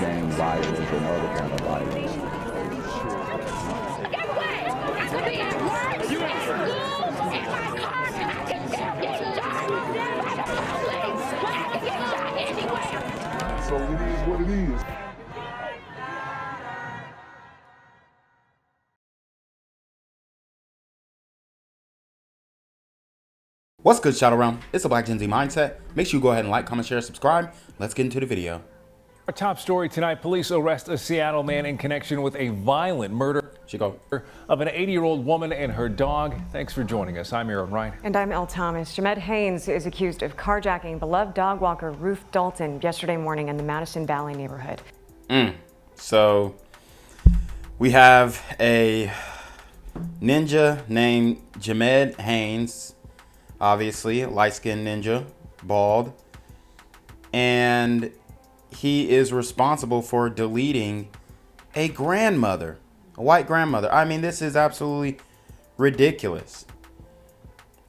gang violence and other kind of violence. Get away! I could be at work, at school, in my car, and I can still get shot by the police. But I can get shot anywhere. So it is what it is. What's good, Shadow Realm? It's the Black Gen Z Mindset. Make sure you go ahead and like, comment, share, subscribe. Let's get into the video. Our top story tonight, police arrest a Seattle man in connection with a violent murder of an 80-year-old woman and her dog. Thanks for joining us. I'm Aaron Wright. And I'm Elle Thomas. Jahmed Haynes is accused of carjacking beloved dog walker Ruth Dalton yesterday morning in the Madison Valley neighborhood. So we have a ninja named Jahmed Haynes, obviously light-skinned ninja, bald, and he is responsible for deleting a grandmother, a white grandmother. I mean, this is absolutely ridiculous.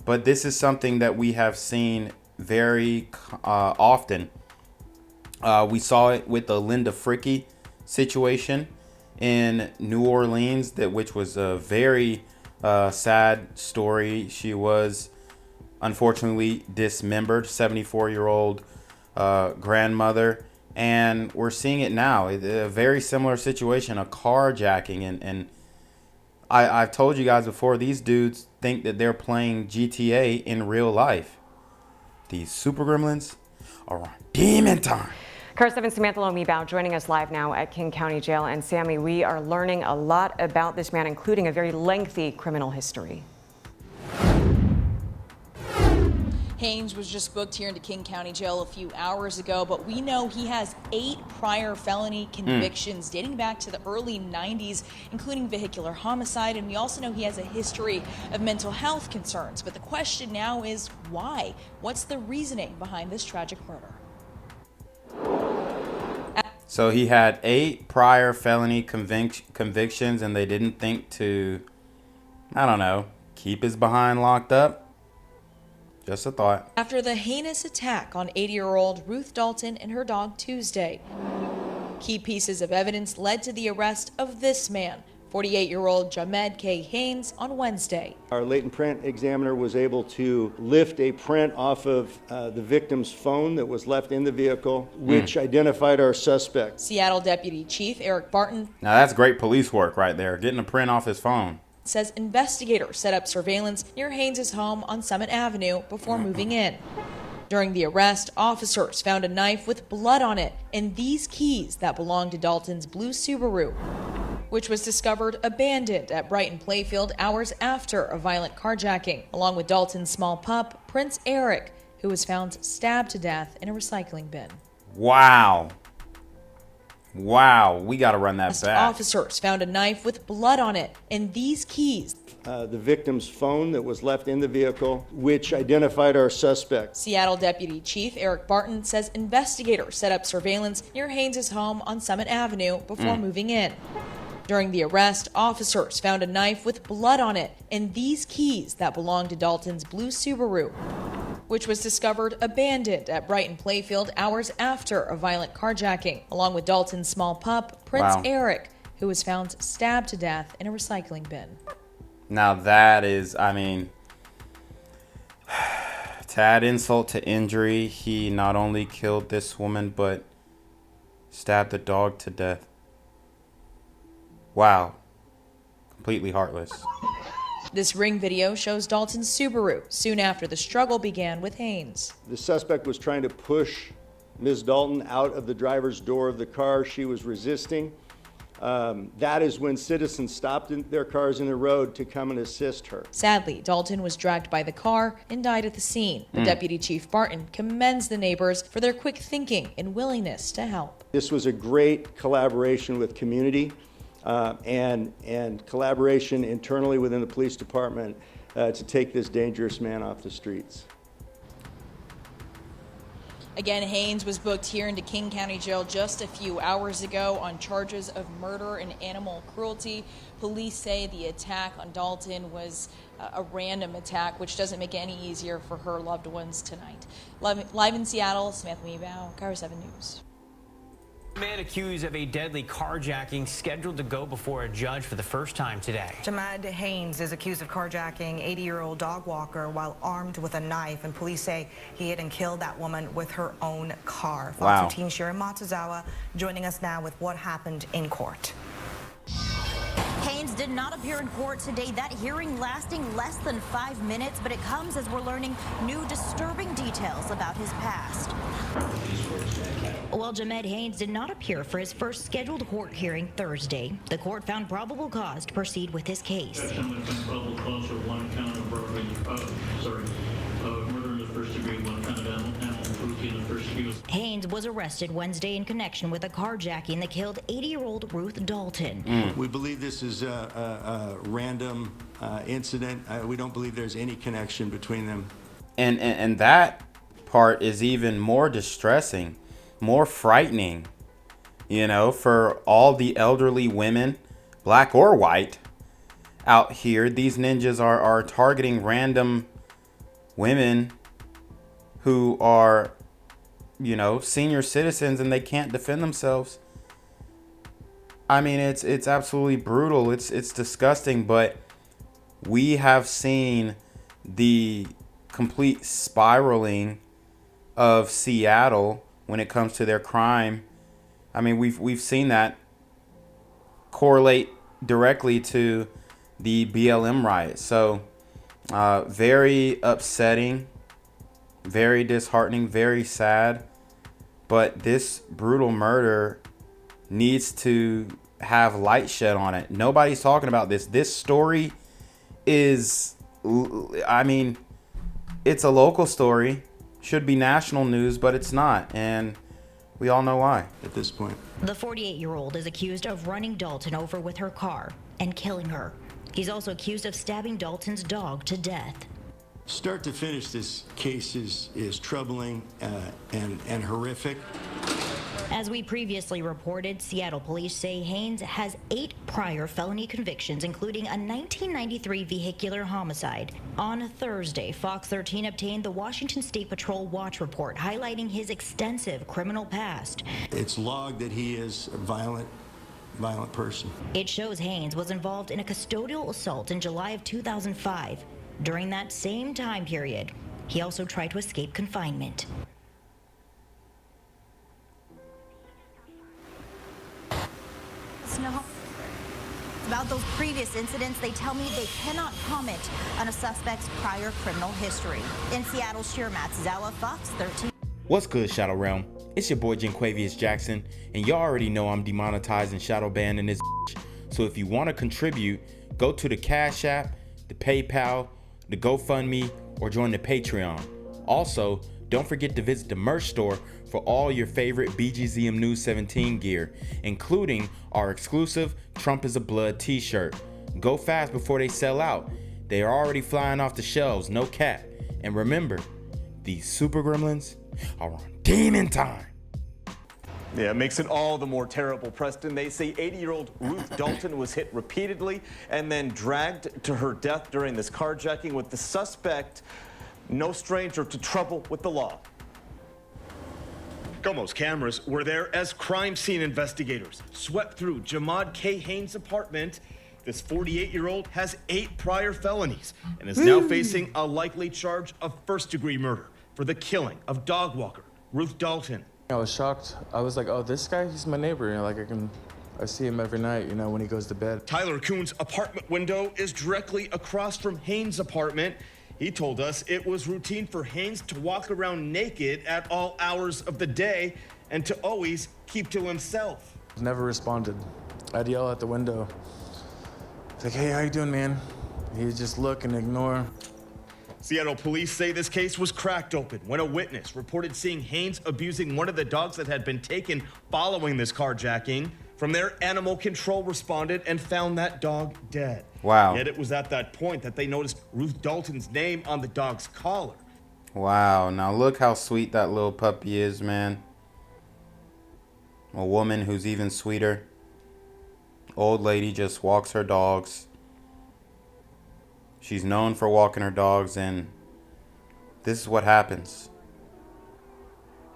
But this is something that we have seen very often. We saw it with the Linda Fricky situation in New Orleans, which was a very sad story. She was unfortunately dismembered, 74-year-old grandmother. And we're seeing it now, a very similar situation, a carjacking. And I've told you guys before, these dudes think that they're playing GTA in real life. These super gremlins are on demon time. Car 7 Samantha Lomibao joining us live now at King County Jail. And Sammy, we are learning a lot about this man, including a very lengthy criminal history. Haynes was just booked here into King County Jail a few hours ago, but we know he has 8 prior felony convictions dating back to the early 90s, including vehicular homicide, and we also know he has a history of mental health concerns. But the question now is why? What's the reasoning behind this tragic murder? So he had 8 prior felony convictions, and they didn't think to, I don't know, keep his behind locked up. Just a thought. After the heinous attack on 80-year-old Ruth Dalton and her dog Tuesday, key pieces of evidence led to the arrest of this man, 48-year-old Jahmed K. Haynes, on Wednesday. Our latent print examiner was able to lift a print off of the victim's phone that was left in the vehicle, which identified our suspect. Seattle Deputy Chief Eric Barton. Now that's great police work right there, getting a print off his phone. Says investigators set up surveillance near Haynes' home on Summit Avenue before moving in. During the arrest, officers found a knife with blood on it and these keys that belonged to Dalton's blue Subaru, which was discovered abandoned at Brighton Playfield hours after a violent carjacking, along with Dalton's small pup, Prince Eric, who was found stabbed to death in a recycling bin. Wow. Wow, we got to run that back. Officers found a knife with blood on it and these keys. The victim's phone that was left in the vehicle, which identified our suspect. Seattle Deputy Chief Eric Barton says investigators set up surveillance near Haynes' home on Summit Avenue before moving in. During the arrest, officers found a knife with blood on it and these keys that belonged to Dalton's blue Subaru, which was discovered abandoned at Brighton Playfield hours after a violent carjacking, along with Dalton's small pup, Prince Eric, who was found stabbed to death in a recycling bin. Now that is, I mean, to add insult to injury, he not only killed this woman, but stabbed the dog to death. Wow. Completely heartless. This ring video shows Dalton's Subaru soon after the struggle began with Haynes. The suspect was trying to push Ms. Dalton out of the driver's door of the car. She was resisting. That is when citizens stopped their cars in the road to come and assist her. Sadly, Dalton was dragged by the car and died at the scene. But Deputy Chief Barton commends the neighbors for their quick thinking and willingness to help. This was a great collaboration with community and collaboration internally within the police department to take this dangerous man off the streets. Again, Haynes was booked here into King County Jail just a few hours ago on charges of murder and animal cruelty. Police say the attack on Dalton was a random attack, which doesn't make it any easier for her loved ones tonight. Live in Seattle, Samantha Lomibao, Car 7 News. Man accused of a deadly carjacking scheduled to go before a judge for the first time today. Jahmed Haynes is accused of carjacking 80-year-old dog walker while armed with a knife, and police say he hit and killed that woman with her own car. Fox 13 Sharon Matsuzawa joining us now with what happened in court. Haynes did not appear in court today, that hearing lasting less than 5 minutes, but it comes as we're learning new disturbing details about his past. While Jahmed Haynes did not appear for his first scheduled court hearing Thursday, the court found probable cause to proceed with his case. Probable cause for one count of robbery, murder in the first degree, one count of animal cruelty in the first degree. Haynes was arrested Wednesday in connection with a carjacking that killed 80-year-old Ruth Dalton. We believe this is a random incident. We don't believe there's any connection between them. And that part is even more distressing, more frightening, you know, for all the elderly women, black or white, out here. These ninjas are targeting random women who are, you know, senior citizens, and they can't defend themselves. I mean, it's absolutely brutal. It's disgusting, but we have seen the complete spiraling of Seattle when it comes to their crime. I mean, we've seen that correlate directly to the BLM riots. So very upsetting, very disheartening, very sad. But this brutal murder needs to have light shed on it. Nobody's talking about this. This story is, I mean, it's a local story. Should be national news, but it's not. And we all know why at this point. The 48-year-old is accused of running Dalton over with her car and killing her. He's also accused of stabbing Dalton's dog to death. Start to finish, this case is troubling and horrific. As we previously reported, Seattle police say Haynes has 8 prior felony convictions, including a 1993 vehicular homicide. On Thursday, Fox 13 obtained the Washington State Patrol Watch Report, highlighting his extensive criminal past. It's logged that he is a violent person. It shows Haynes was involved in a custodial assault in July of 2005. During that same time period, he also tried to escape confinement. No. About those previous incidents, they tell me they cannot comment on a suspect's prior criminal history. In Seattle, Sharon Matsuzawa, Fox 13. What's good, Shadow Realm? It's your boy Janquavius Jackson, and y'all already know I'm demonetized and shadow banned in this bitch. So if you want to contribute, go to the Cash App, the PayPal, the GoFundMe, or join the Patreon. Also, don't forget to visit the merch store for all your favorite BGZM News 17 gear, including our exclusive Trump is a Blood t-shirt. Go fast before they sell out. They are already flying off the shelves, no cap. And remember, these super gremlins are on demon time. Yeah, it makes it all the more terrible, Preston. They say 80-year-old Ruth Dalton was hit repeatedly and then dragged to her death during this carjacking, with the suspect no stranger to trouble with the law. Como's cameras were there as crime scene investigators swept through Jahmed K. Haynes' apartment. This 48-year-old has 8 prior felonies and is now facing a likely charge of first-degree murder for the killing of dog walker Ruth Dalton. I was shocked. I was like, oh, this guy, he's my neighbor. You know, like I see him every night, you know, when he goes to bed. Tyler Kuhn's apartment window is directly across from Haynes' apartment. He told us it was routine for Haynes to walk around naked at all hours of the day and to always keep to himself. Never responded. I'd yell at the window. It's like, hey, how you doing, man? He'd just look and ignore. Seattle police say this case was cracked open when a witness reported seeing Haynes abusing one of the dogs that had been taken following this carjacking. From there, animal control responded and found that dog dead. Wow. Yet it was at that point that they noticed Ruth Dalton's name on the dog's collar. Wow. Now look how sweet that little puppy is, man. A woman who's even sweeter. Old lady just walks her dogs. She's known for walking her dogs, and this is what happens.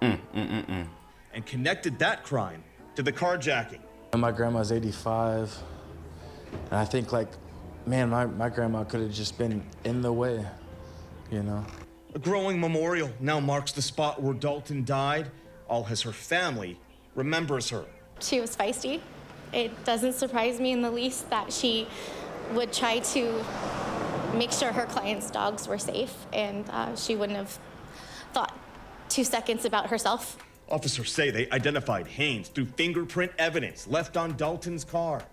And connected that crime to the carjacking. My grandma's 85, and I think, like, man, my grandma could have just been in the way, you know? A growing memorial now marks the spot where Dalton died, all as her family remembers her. She was feisty. It doesn't surprise me in the least that she would try to make sure her clients' dogs were safe, and she wouldn't have thought 2 seconds about herself. Officers say they identified Haynes through fingerprint evidence left on Dalton's car.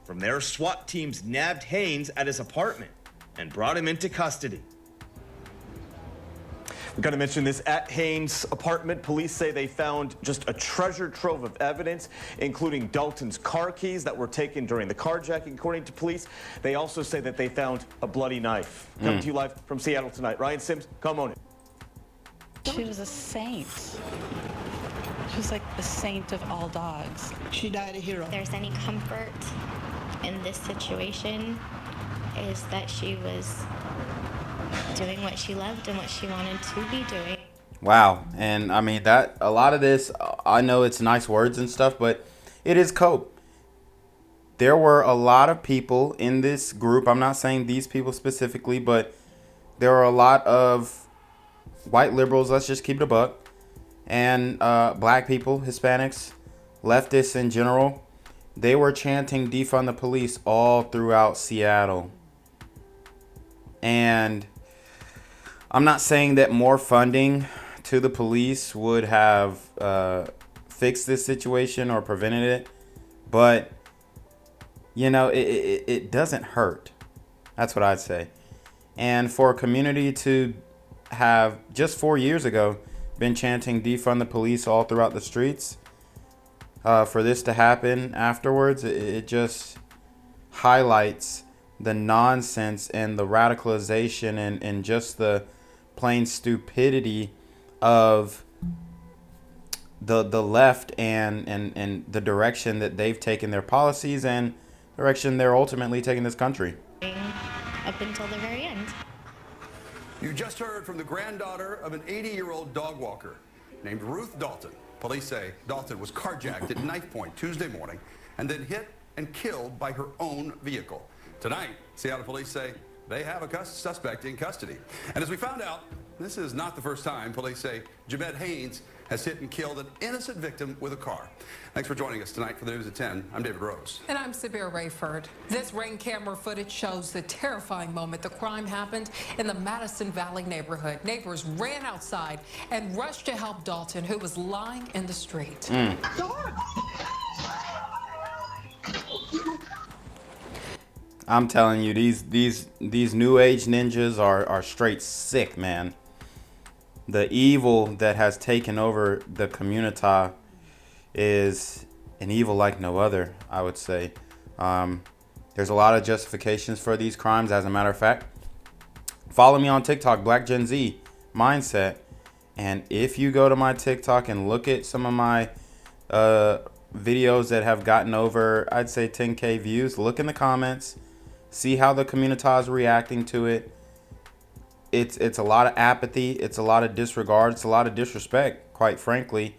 From there, SWAT teams nabbed Haynes at his apartment and brought him into custody. We're going to mention this at Haynes' apartment. Police say they found just a treasure trove of evidence, including Dalton's car keys that were taken during the carjacking, according to police. They also say that they found a bloody knife. Coming to you live from Seattle tonight. Ryan Sims, come on in. She was a saint. She was like the saint of all dogs. She died a hero. If there's any comfort in this situation, is that she was doing what she loved and what she wanted to be doing. Wow. And I mean, that a lot of this, I know it's nice words and stuff, but it is cope. There were a lot of people in this group. I'm not saying these people specifically, but there were a lot of white liberals, let's just keep it a buck, and black people, Hispanics, leftists in general. They were chanting defund the police all throughout Seattle. And I'm not saying that more funding to the police would have fixed this situation or prevented it, but you know, it doesn't hurt. That's what I'd say. And for a community to have just 4 years ago been chanting defund the police all throughout the streets, for this to happen afterwards, it just highlights the nonsense and the radicalization and just the plain stupidity of the left and the direction that they've taken their policies and direction they're ultimately taking this country. Up until the very end. You just heard from the granddaughter of an 80-year-old dog walker named Ruth Dalton. Police say Dalton was carjacked at knife point Tuesday morning and then hit and killed by her own vehicle. Tonight, Seattle police say they have a suspect in custody. And as we found out, this is not the first time police say Jahmed Haynes has hit and killed an innocent victim with a car. Thanks for joining us tonight for the News at 10. I'm David Rose. And I'm Sabir Rayford. This ring camera footage shows the terrifying moment the crime happened in the Madison Valley neighborhood. Neighbors ran outside and rushed to help Dalton, who was lying in the street. I'm telling you, these new age ninjas are straight sick, man. The evil that has taken over the community is an evil like no other, I would say. There's a lot of justifications for these crimes. As a matter of fact, follow me on TikTok, blackgenzmindset. And if you go to my TikTok and look at some of my videos that have gotten over, I'd say 10K views, look in the comments, see how the community is reacting to it. It's a lot of apathy. It's a lot of disregard. It's a lot of disrespect, quite frankly.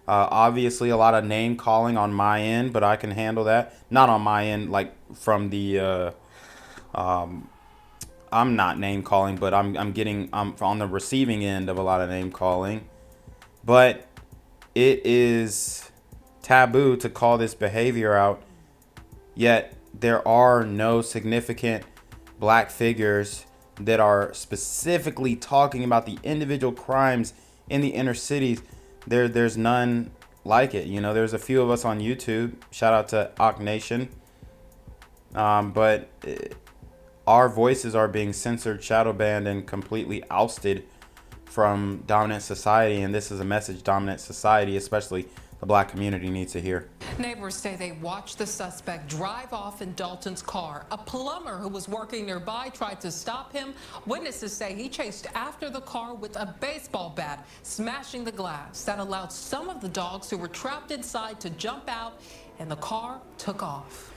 Obviously, a lot of name calling on my end, but I can handle that. Not on my end, like from the. I'm not name calling, but I'm on the receiving end of a lot of name calling. But it is taboo to call this behavior out. Yet there are no significant black figures that are specifically talking about the individual crimes in the inner cities. There's none like it. You know, there's a few of us on YouTube. Shout out to Ock Nation. But our voices are being censored, shadow banned, and completely ousted from dominant society. And this is a message dominant society, especially the black community, needs to hear. Neighbors say they watched the suspect drive off in Dalton's car. A plumber who was working nearby tried to stop him. Witnesses say he chased after the car with a baseball bat, smashing the glass. That allowed some of the dogs who were trapped inside to jump out, and the car took off.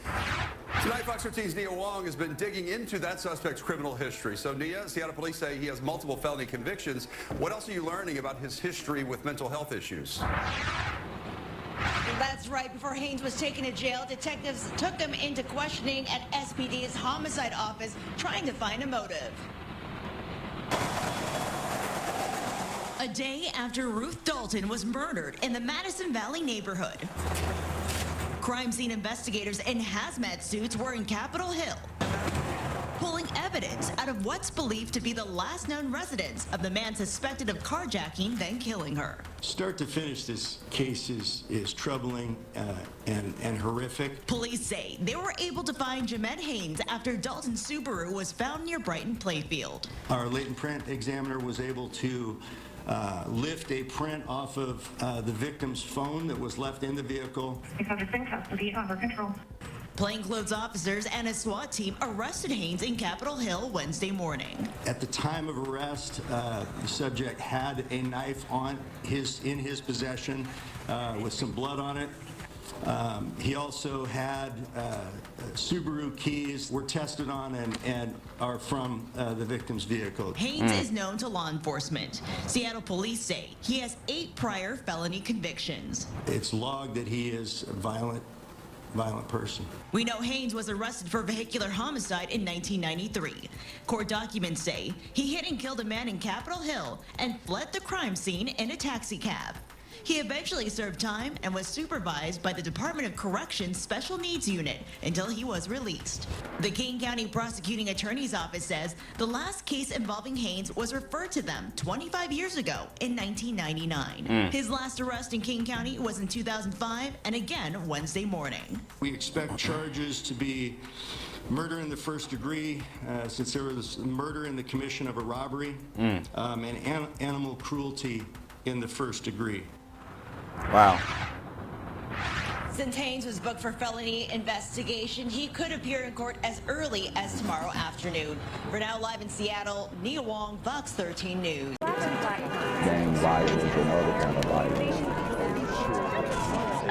Tonight, Fox 13's Nia Wong has been digging into that suspect's criminal history. So, Nia, Seattle police say he has multiple felony convictions. What else are you learning about his history with mental health issues? That's right. Before Haynes was taken to jail, detectives took him into questioning at SPD's homicide office, trying to find a motive. A day after Ruth Dalton was murdered in the Madison Valley neighborhood, crime scene investigators in hazmat suits were in Capitol Hill, pulling evidence out of what's believed to be the last known residence of the man suspected of carjacking, then killing her. Start to finish, this case is troubling and horrific. Police say they were able to find Jahmed Haynes after Dalton's Subaru was found near Brighton Playfield. Our latent print examiner was able to lift a print off of the victim's phone that was left in the vehicle. Everything has to be under control. Plainclothes officers and a SWAT team arrested Haynes in Capitol Hill Wednesday morning. At the time of arrest, the subject had a knife in his possession with some blood on it. He also had Subaru keys, were tested on and are from the victim's vehicle. Haynes is known to law enforcement. Seattle police say he has 8 prior felony convictions. It's logged that he is a violent person. We know Haynes was arrested for vehicular homicide in 1993. Court documents say he hit and killed a man in Capitol Hill and fled the crime scene in a taxi cab. He eventually served time and was supervised by the Department of Corrections Special Needs Unit until he was released. The King County Prosecuting Attorney's Office says the last case involving Haynes was referred to them 25 years ago in 1999. His last arrest in King County was in 2005 and again Wednesday morning. We expect charges to be murder in the first degree, since there was murder in the commission of a robbery, and animal cruelty in the first degree. Wow. Since Haynes was booked for felony investigation, he could appear in court as early as tomorrow afternoon. For now, live in Seattle, Nia Wong, Fox 13 News. Gang violence and other kind of violence.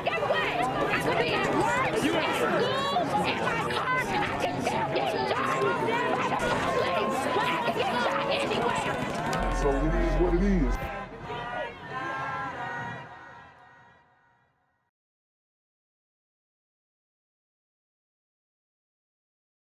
Get away! That's what we have.